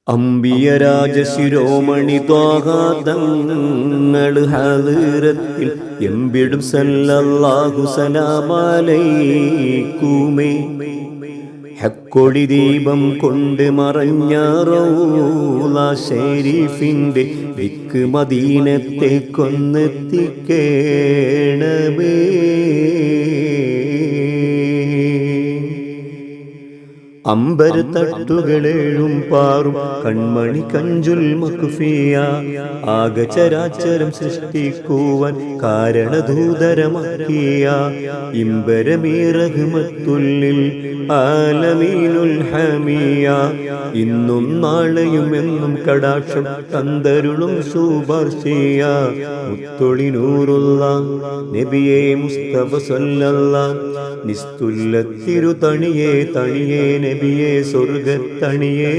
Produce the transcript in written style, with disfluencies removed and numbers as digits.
അമ്പിയരാജശിരോമണി ത്വാഹ തങ്ങൾ ഹളറത്തിൽ എമ്പിടും സല്ലല്ലാഹു സലാമലൈക്കുമേ. ഹക്കൊടി ദീപം കൊണ്ട് മറഞ്ഞ റൗള ശരീഫിന്റെ ദിക്ക് മദീനത്തേക്കൊന്നെത്തിക്കേണമേ. അമ്പർ തട്ടുകളേഴും പാറും കൺമണി കഞ്ചുൽ മഖ്ഫിയ ആകെ ചരാചരം സൃഷ്ടിക്കുവാൻ കാരണധൂതരമാക്കിയ ഇമ്പരമീ റഹ്മത്തുല്ലിൽ ആലമീനുൽ ഹമിയ. ഇന്നും നാളെയും എന്നും കടാക്ഷം തന്തരുളും ശുപാർശിയ മുത്തൊളി നൂറുള്ള നബിയേ മുസ്തഫ സല്ലല്ലാഹ്. നിസ്തുല്ല തിരുതണിയേ തണിയേ നബിയേ സ്വർഗത്തണിയേ.